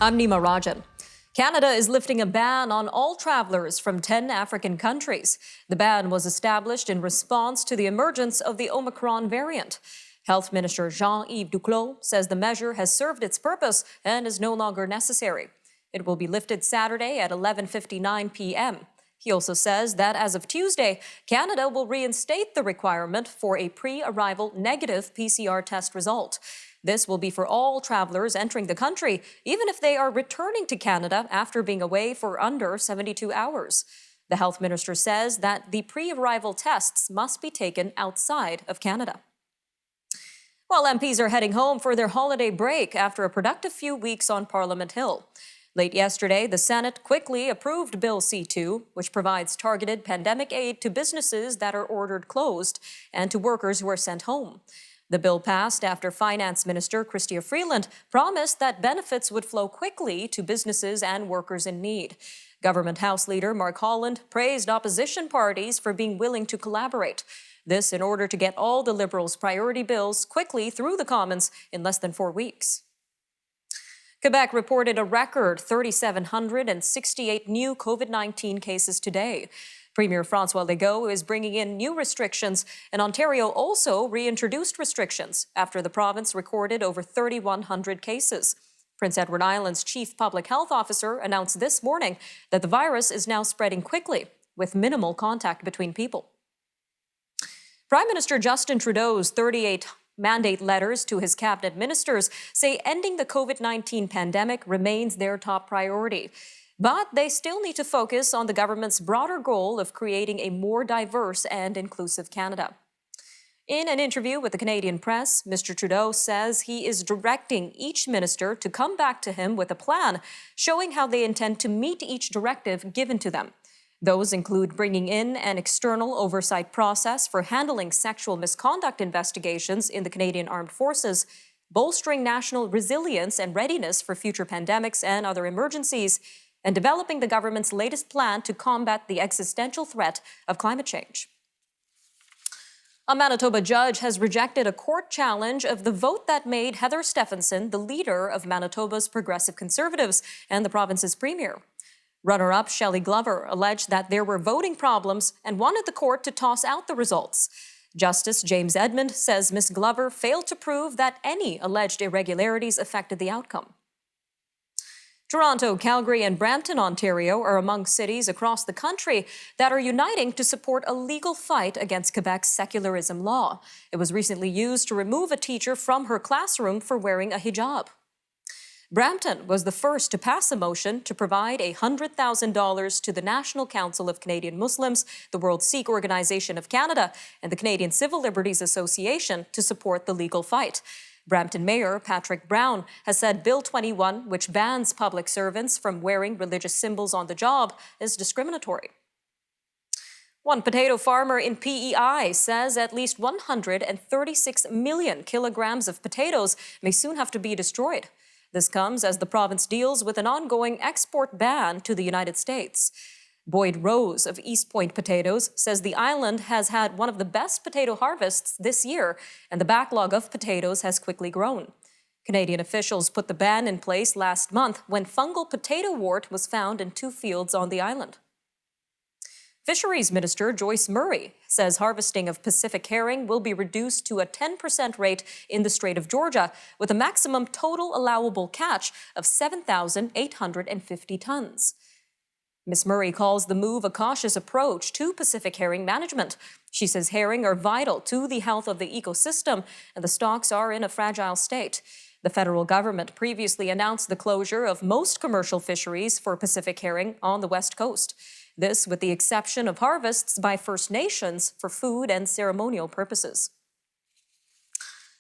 I'm Nima Rajan. Canada is lifting a ban on all travelers from 10 African countries. The ban was established in response to the emergence of the Omicron variant. Health Minister Jean-Yves Duclos says the measure has served its purpose and is no longer necessary. It will be lifted Saturday at 11:59 p.m. He also says that as of Tuesday, Canada will reinstate the requirement for a pre-arrival negative PCR test result. This will be for all travelers entering the country, even if they are returning to Canada after being away for under 72 hours. The health minister says that the pre-arrival tests must be taken outside of Canada. While MPs are heading home for their holiday break after a productive few weeks on Parliament Hill. Late yesterday, the Senate quickly approved Bill C-2, which provides targeted pandemic aid to businesses that are ordered closed and to workers who are sent home. The bill passed after Finance Minister Chrystia Freeland promised that benefits would flow quickly to businesses and workers in need. Government House Leader Mark Holland praised opposition parties for being willing to collaborate. This in order to get all the Liberals' priority bills quickly through the Commons in less than 4 weeks. Quebec reported a record 3,768 new COVID-19 cases today. Premier François Legault is bringing in new restrictions, and Ontario also reintroduced restrictions after the province recorded over 3,100 cases. Prince Edward Island's chief public health officer announced this morning that the virus is now spreading quickly, with minimal contact between people. Prime Minister Justin Trudeau's 38 mandate letters to his cabinet ministers say ending the COVID-19 pandemic remains their top priority. But they still need to focus on the government's broader goal of creating a more diverse and inclusive Canada. In an interview with the Canadian press, Mr. Trudeau says he is directing each minister to come back to him with a plan showing how they intend to meet each directive given to them. Those include bringing in an external oversight process for handling sexual misconduct investigations in the Canadian Armed Forces, bolstering national resilience and readiness for future pandemics and other emergencies, and developing the government's latest plan to combat the existential threat of climate change. A Manitoba judge has rejected a court challenge of the vote that made Heather Stephenson the leader of Manitoba's Progressive Conservatives and the province's premier. Runner-up Shelley Glover alleged that there were voting problems and wanted the court to toss out the results. Justice James Edmund says Ms. Glover failed to prove that any alleged irregularities affected the outcome. Toronto, Calgary, and Brampton, Ontario are among cities across the country that are uniting to support a legal fight against Quebec's secularism law. It was recently used to remove a teacher from her classroom for wearing a hijab. Brampton was the first to pass a motion to provide $100,000 to the National Council of Canadian Muslims, the World Sikh Organization of Canada, and the Canadian Civil Liberties Association to support the legal fight. Brampton Mayor Patrick Brown has said Bill 21, which bans public servants from wearing religious symbols on the job, is discriminatory. One potato farmer in PEI says at least 136 million kilograms of potatoes may soon have to be destroyed. This comes as the province deals with an ongoing export ban to the United States. Boyd Rose of East Point Potatoes says the island has had one of the best potato harvests this year, and the backlog of potatoes has quickly grown. Canadian officials put the ban in place last month when fungal potato wart was found in 2 fields on the island. Fisheries Minister Joyce Murray says harvesting of Pacific herring will be reduced to a 10% rate in the Strait of Georgia, with a maximum total allowable catch of 7,850 tons. Ms. Murray calls the move a cautious approach to Pacific herring management. She says herring are vital to the health of the ecosystem, and the stocks are in a fragile state. The federal government previously announced the closure of most commercial fisheries for Pacific herring on the West Coast. This with the exception of harvests by First Nations for food and ceremonial purposes.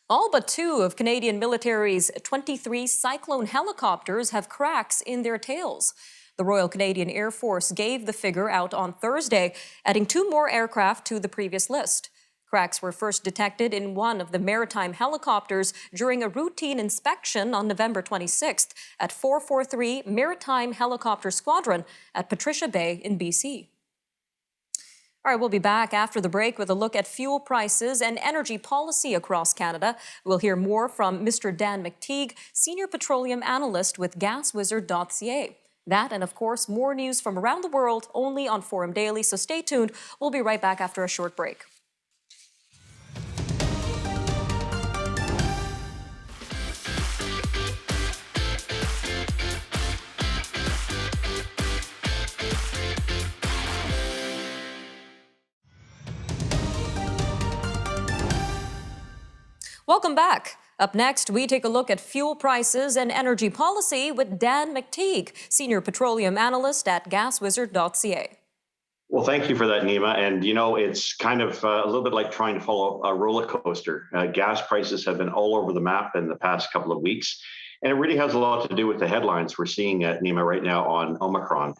All but 2 of Canadian military's 23 Cyclone helicopters have cracks in their tails. The Royal Canadian Air Force gave the figure out on Thursday, adding 2 more aircraft to the previous list. Cracks were first detected in one of the maritime helicopters during a routine inspection on November 26th at 443 Maritime Helicopter Squadron at Patricia Bay in BC. All right, we'll be back after the break with a look at fuel prices and energy policy across Canada. We'll hear more from Mr. Dan McTeague, Senior Petroleum Analyst with GasWizard.ca. That and, of course, more news from around the world only on Forum Daily, so stay tuned. We'll be right back after a short break. Welcome back. Up next, we take a look at fuel prices and energy policy with Dan McTeague, Senior Petroleum Analyst at GasWizard.ca. Well, thank you for that, Nima. And, it's kind of a little bit like trying to follow a roller coaster. Gas prices have been all over the map in the past couple of weeks. And it really has a lot to do with the headlines we're seeing at Nima right now on Omicron.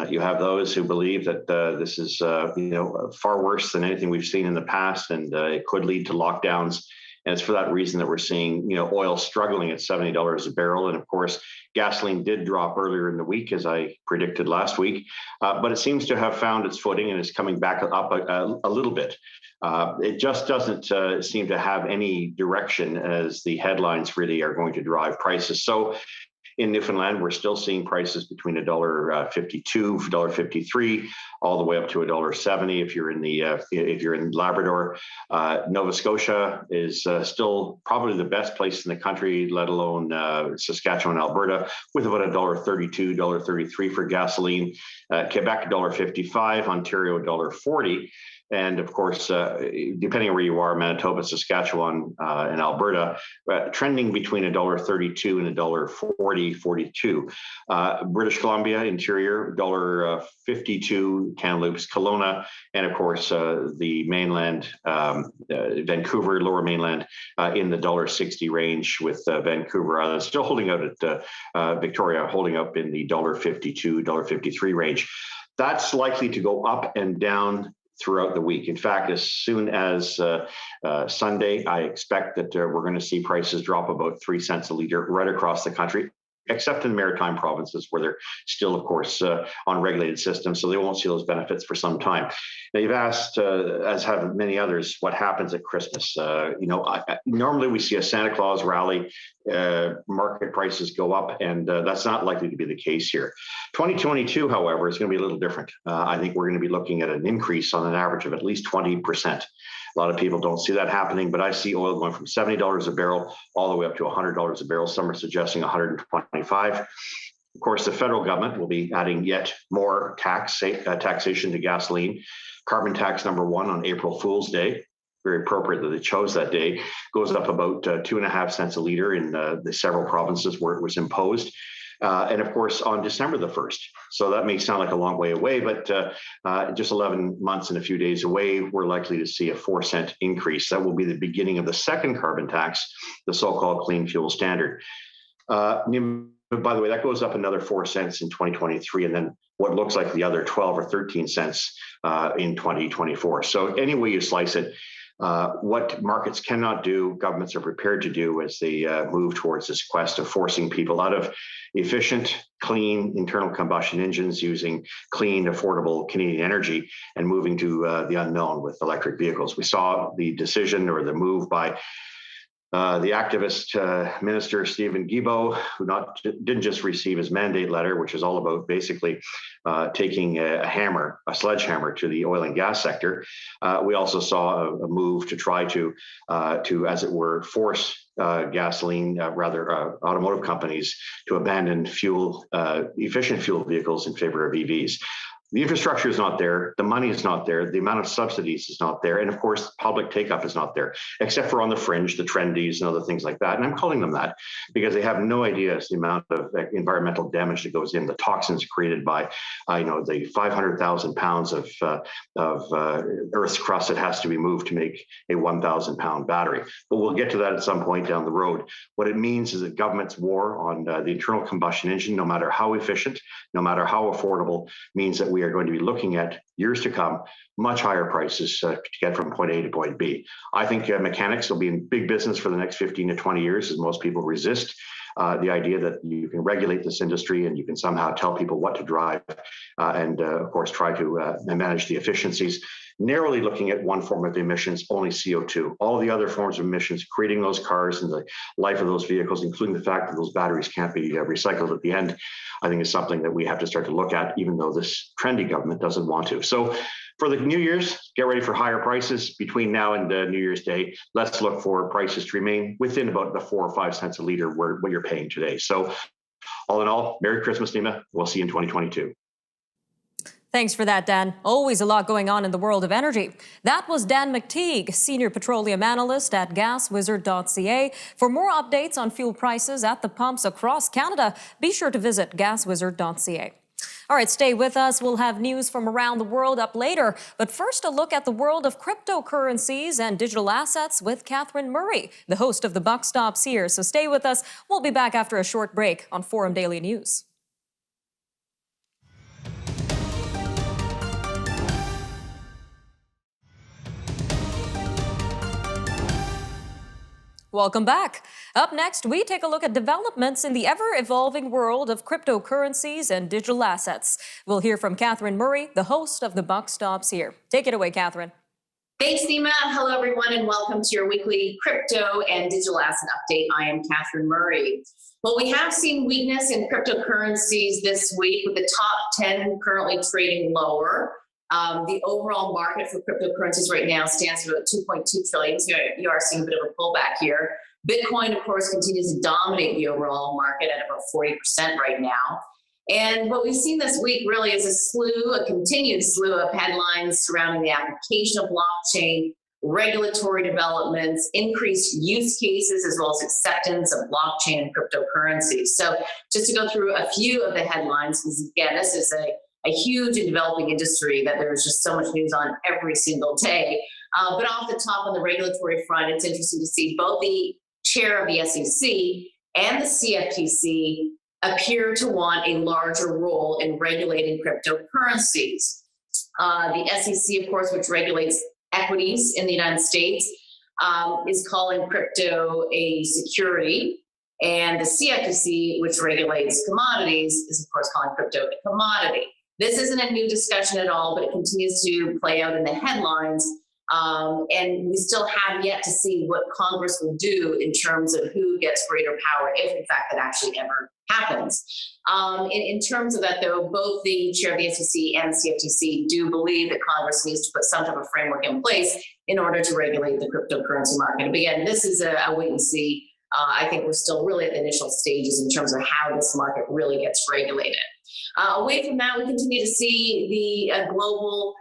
You have those who believe that this is, far worse than anything we've seen in the past, and it could lead to lockdowns. And it's for that reason that we're seeing, oil struggling at $70 a barrel. And of course, gasoline did drop earlier in the week, as I predicted last week, but it seems to have found its footing and is coming back up a little bit. It just doesn't seem to have any direction, as the headlines really are going to drive prices. So in Newfoundland, we're still seeing prices between $1.52, $1.53, all the way up to $1.70 if you're in Labrador. Nova Scotia is still probably the best place in the country, let alone Saskatchewan, Alberta, with about $1.32, $1.33 for gasoline. Quebec $1.55, Ontario $1.40. And of course, depending on where you are, Manitoba, Saskatchewan, and Alberta, trending between $1.32 and $1.40, 42. British Columbia, Interior, $1.52, Kamloops, Kelowna, and of course, the mainland, Vancouver, Lower Mainland, in the $1.60 range, with Vancouver Island still holding out at Victoria, holding up in the $1.52, $1.53 range. That's likely to go up and down throughout the week. In fact, as soon as Sunday, I expect that we're going to see prices drop about 3 cents a liter right across the country, except in the maritime provinces, where they're still, of course, on regulated systems, so they won't see those benefits for some time. Now, you've asked, as have many others, what happens at Christmas. Normally we see a Santa Claus rally, market prices go up, and that's not likely to be the case here. 2022, however, is going to be a little different. I think we're going to be looking at an increase on an average of at least 20%. A lot of people don't see that happening, but I see oil going from $70 a barrel all the way up to $100 a barrel. Some are suggesting 125. Of course, the federal government will be adding yet more taxation to gasoline. Carbon tax number 1 on April Fool's Day, very appropriate that they chose that day, goes up about 2.5 cents a liter in the several provinces where it was imposed. And of course, on December the 1st. So that may sound like a long way away, but just 11 months and a few days away, we're likely to see a 4-cent increase. That will be the beginning of the second carbon tax, the so-called Clean Fuel Standard. By the way, that goes up another 4 cents in 2023, and then what looks like the other 12 or 13 cents in 2024. So any way you slice it, what markets cannot do, governments are prepared to do as they move towards this quest of forcing people out of efficient, clean internal combustion engines using clean, affordable Canadian energy and moving to the unknown with electric vehicles. We saw the decision or the move by the activist minister, Stephen Guilbeault, who didn't just receive his mandate letter, which is all about basically taking a sledgehammer to the oil and gas sector. We also saw a move to try to, as it were, force automotive companies to abandon efficient fuel vehicles in favor of EVs. The infrastructure is not there, the money is not there, the amount of subsidies is not there, and of course, public take-up is not there, except for on the fringe, the trendies and other things like that. And I'm calling them that because they have no idea the amount of environmental damage that goes in, the toxins created by, the 500,000 pounds of Earth's crust that has to be moved to make a 1,000-pound battery. But we'll get to that at some point down the road. What it means is that government's war on the internal combustion engine, no matter how efficient, no matter how affordable, means that we are going to be looking at years to come, much higher prices to get from point A to point B. I think mechanics will be in big business for the next 15 to 20 years as most people resist the idea that you can regulate this industry and you can somehow tell people what to drive and of course, try to manage the efficiencies, narrowly looking at one form of emissions, only CO2. All the other forms of emissions, creating those cars and the life of those vehicles, including the fact that those batteries can't be recycled at the end, I think is something that we have to start to look at, even though this trendy government doesn't want to. So for the New Year's, get ready for higher prices between now and New Year's Day. Let's look for prices to remain within about the 4 or 5 cents a liter what you're paying today. So all in all, Merry Christmas, Nima. We'll see you in 2022. Thanks for that, Dan. Always a lot going on in the world of energy. That was Dan McTeague, Senior Petroleum Analyst at gaswizard.ca. For more updates on fuel prices at the pumps across Canada, be sure to visit gaswizard.ca. All right, stay with us. We'll have news from around the world up later. But first, a look at the world of cryptocurrencies and digital assets with Catherine Murray, the host of The Buck Stops Here. So stay with us. We'll be back after a short break on Forum Daily News. Welcome back. Up next, we take a look at developments in the ever-evolving world of cryptocurrencies and digital assets. We'll hear from Catherine Murray, the host of The Buck Stops Here. Take it away, Catherine. Thanks, Nima. Hello, everyone, and welcome to your weekly crypto and digital asset update. I am Catherine Murray. Well, we have seen weakness in cryptocurrencies this week, with the top 10 currently trading lower. The overall market for cryptocurrencies right now stands at about 2.2 trillion. So you are seeing a bit of a pullback here. Bitcoin, of course, continues to dominate the overall market at about 40% right now. And what we've seen this week really is a continued slew of headlines surrounding the application of blockchain, regulatory developments, increased use cases, as well as acceptance of blockchain and cryptocurrencies. So just to go through a few of the headlines, because again, this is a huge and developing industry that there's just so much news on every single day. But off the top on the regulatory front, it's interesting to see both the chair of the SEC and the Cftc appear to want a larger role in regulating cryptocurrencies. The SEC, of course, which regulates equities in the United States, is calling crypto a security. And the Cftc, which regulates commodities, is, of course, calling crypto a commodity. This isn't a new discussion at all, but it continues to play out in the headlines. And we still have yet to see what Congress will do in terms of who gets greater power, if in fact that actually ever happens. In terms of that, though, both the chair of the SEC and the CFTC do believe that Congress needs to put some type of framework in place in order to regulate the cryptocurrency market. And again, this is a wait and see. I think we're still really at the initial stages in terms of how this market really gets regulated. Away from that, we continue to see the global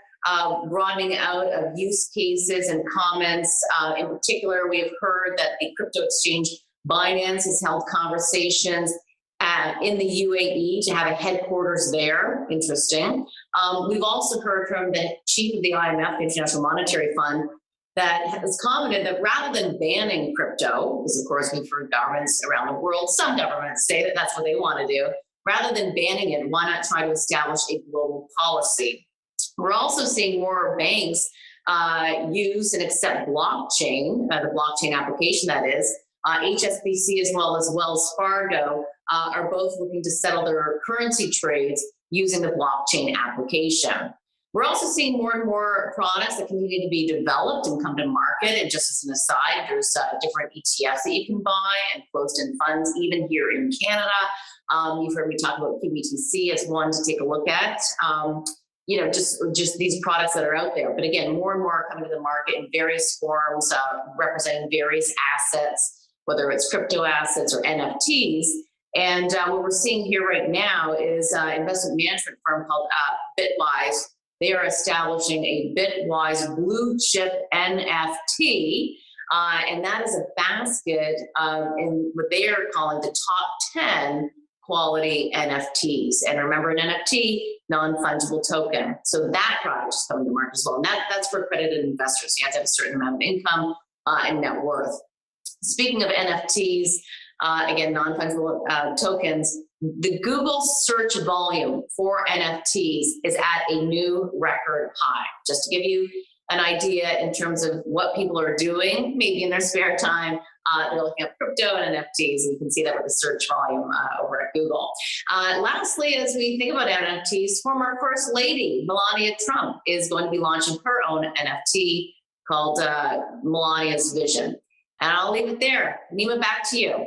broadening out of use cases and comments. In particular, we have heard that the crypto exchange Binance has held conversations in the UAE to have a headquarters there. Interesting. We've also heard from the chief of the IMF, the International Monetary Fund, that has commented that rather than banning crypto, because of course we've heard governments around the world, some governments say that that's what they want to do, rather than banning it, why not try to establish a global policy? We're also seeing more banks use and accept blockchain, the blockchain application that is. HSBC as well as Wells Fargo are both looking to settle their currency trades using the blockchain application. We're also seeing more and more products that continue to be developed and come to market. And just as an aside, there's different ETFs that you can buy and closed-end funds, even here in Canada. You've heard me talk about Cftc as one to take a look at. Just these products that are out there. But again, more and more are coming to the market in various forms, representing various assets, whether it's crypto assets or NFTs. And what we're seeing here right now is an investment management firm called Bitwise. They are establishing a Bitwise blue chip NFT, and that is a basket in what they are calling the top 10 quality NFTs. And remember, an NFT, non-fungible token. So that product is coming to market as well. And that's for accredited investors. You have to have a certain amount of income and net worth. Speaking of NFTs, again, non-fungible tokens, the Google search volume for NFTs is at a new record high. Just to give you an idea in terms of what people are doing, maybe in their spare time. They're looking at crypto and NFTs, and you can see that with the search volume over at Google. Lastly, as we think about NFTs, former First Lady Melania Trump is going to be launching her own NFT called Melania's Vision. And I'll leave it there. Nima, back to you.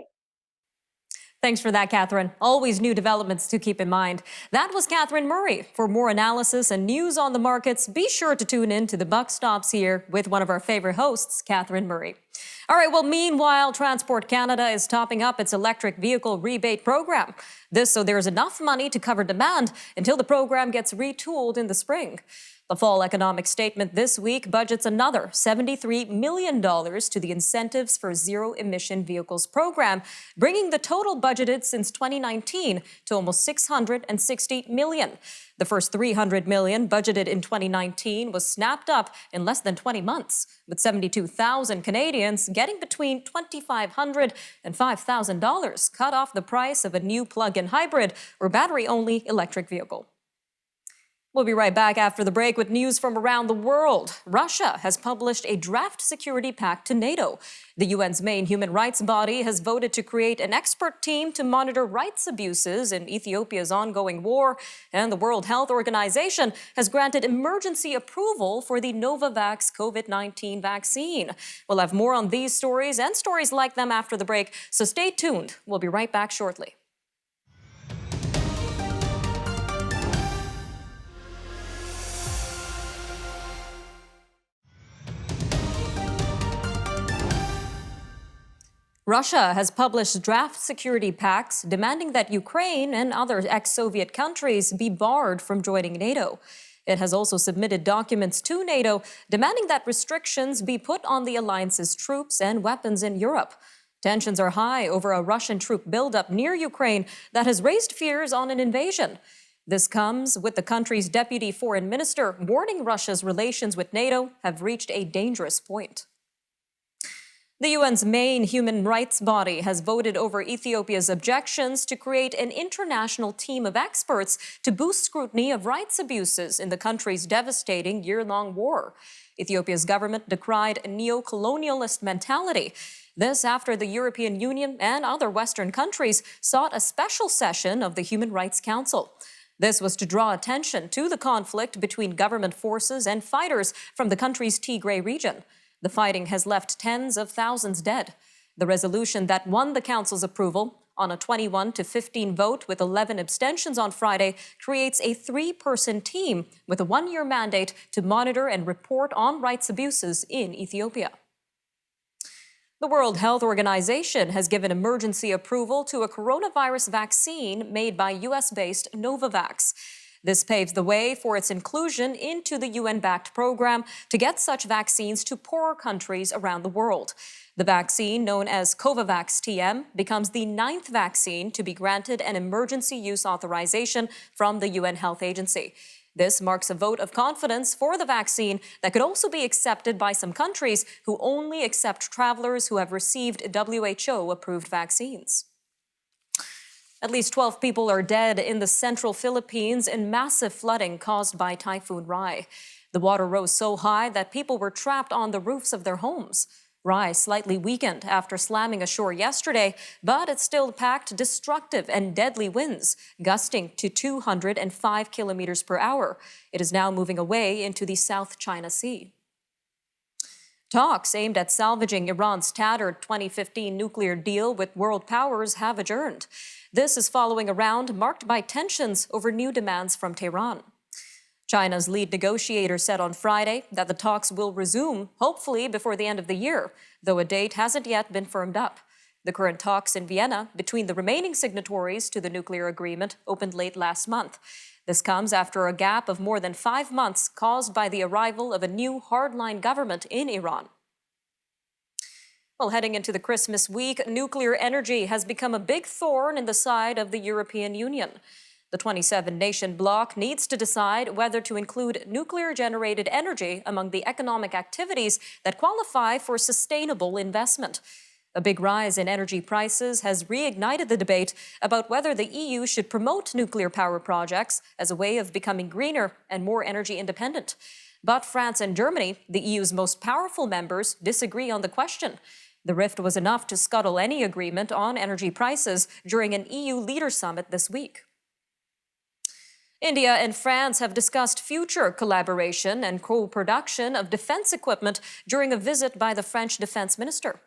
Thanks for that, Catherine. Always new developments to keep in mind. That was Catherine Murray. For more analysis and news on the markets, be sure to tune in to The Buck Stops here with one of our favorite hosts, Catherine Murray. All right, well, meanwhile, Transport Canada is topping up its electric vehicle rebate program. This so there's enough money to cover demand until the program gets retooled in the spring. The fall economic statement this week budgets another $73 million to the Incentives for Zero-Emission Vehicles program, bringing the total budgeted since 2019 to almost $660 million. The first $300 million budgeted in 2019 was snapped up in less than 20 months, with 72,000 Canadians getting between $2,500 and $5,000 cut off the price of a new plug-in hybrid or battery-only electric vehicle. We'll be right back after the break with news from around the world. Russia has published a draft security pact to Nato. The UN's main human rights body has voted to create an expert team to monitor rights abuses in Ethiopia's ongoing war, and the World Health Organization has granted emergency approval for the Novavax COVID-19 vaccine. We'll have more on these stories and stories like them after the break, so stay tuned. We'll be right back shortly. Russia has published draft security pacts demanding that Ukraine and other ex-Soviet countries be barred from joining NATO. It has also submitted documents to NATO demanding that restrictions be put on the alliance's troops and weapons in Europe. Tensions are high over a Russian troop buildup near Ukraine that has raised fears on an invasion. This comes with the country's deputy foreign minister warning Russia's relations with NATO have reached a dangerous point. The UN's main human rights body has voted over Ethiopia's objections to create an international team of experts to boost scrutiny of rights abuses in the country's devastating year-long war. Ethiopia's government decried a neo-colonialist mentality. This after the European Union and other Western countries sought a special session of the Human Rights Council. This was to draw attention to the conflict between government forces and fighters from the country's Tigray region. The fighting has left tens of thousands dead. The resolution that won the Council's approval on a 21-15 vote with 11 abstentions on Friday creates a 3-person team with a 1-year mandate to monitor and report on rights abuses in Ethiopia. The World Health Organization has given emergency approval to a coronavirus vaccine made by US-based Novavax. This paves the way for its inclusion into the UN-backed program to get such vaccines to poorer countries around the world. The vaccine, known as Covovax-TM, becomes the 9th vaccine to be granted an emergency use authorization from the UN Health Agency. This marks a vote of confidence for the vaccine that could also be accepted by some countries who only accept travelers who have received WHO-approved vaccines. At least 12 people are dead in the central Philippines in massive flooding caused by Typhoon Rai. The water rose so high that people were trapped on the roofs of their homes. Rai slightly weakened after slamming ashore yesterday, but it still packed destructive and deadly winds, gusting to 205 kilometers per hour. It is now moving away into the South China Sea. Talks aimed at salvaging Iran's tattered 2015 nuclear deal with world powers have adjourned. This is following a round marked by tensions over new demands from Tehran. China's lead negotiator said on Friday that the talks will resume, hopefully before the end of the year, though a date hasn't yet been firmed up. The current talks in Vienna between the remaining signatories to the nuclear agreement opened late last month. This comes after a gap of more than 5 months caused by the arrival of a new hardline government in Iran. Well, heading into the Christmas week, nuclear energy has become a big thorn in the side of the European Union. The 27-nation bloc needs to decide whether to include nuclear-generated energy among the economic activities that qualify for sustainable investment. A big rise in energy prices has reignited the debate about whether the EU should promote nuclear power projects as a way of becoming greener and more energy independent. But France and Germany, the EU's most powerful members, disagree on the question. The rift was enough to scuttle any agreement on energy prices during an EU leader summit this week. India and France have discussed future collaboration and co-production of defense equipment during a visit by the French defense minister.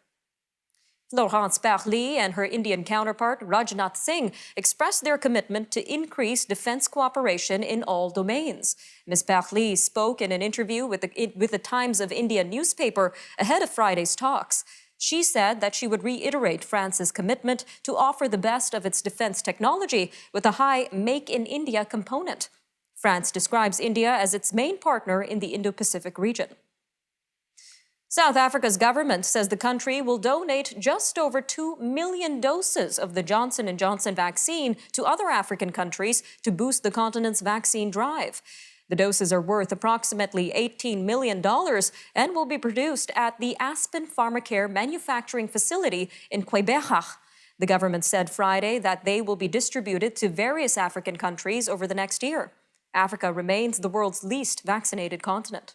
Florence Parly and her Indian counterpart Rajnath Singh expressed their commitment to increase defense cooperation in all domains. Ms. Parly spoke in an interview with the Times of India newspaper ahead of Friday's talks. She said that she would reiterate France's commitment to offer the best of its defense technology with a high Make in India component. France describes India as its main partner in the Indo-Pacific region. South Africa's government says the country will donate just over 2 million doses of the Johnson & Johnson vaccine to other African countries to boost the continent's vaccine drive. The doses are worth approximately $18 million and will be produced at the Aspen Pharmacare manufacturing facility in Quebec. The government said Friday that they will be distributed to various African countries over the next year. Africa remains the world's least vaccinated continent.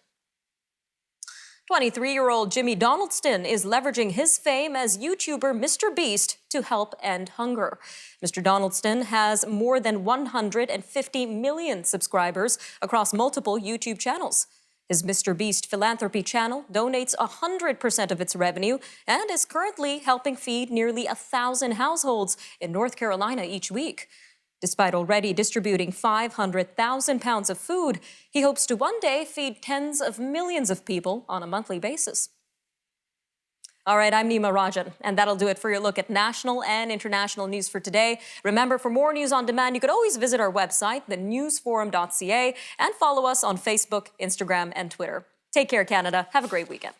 23-year-old Jimmy Donaldson is leveraging his fame as YouTuber Mr. Beast to help end hunger. Mr. Donaldson has more than 150 million subscribers across multiple YouTube channels. His Mr. Beast philanthropy channel donates 100% of its revenue and is currently helping feed nearly 1,000 households in North Carolina each week. Despite already distributing 500,000 pounds of food, he hopes to one day feed tens of millions of people on a monthly basis. All right, I'm Nima Rajan, and that'll do it for your look at national and international news for today. Remember, for more news on demand, you could always visit our website, thenewsforum.ca, and follow us on Facebook, Instagram, and Twitter. Take care, Canada. Have a great weekend.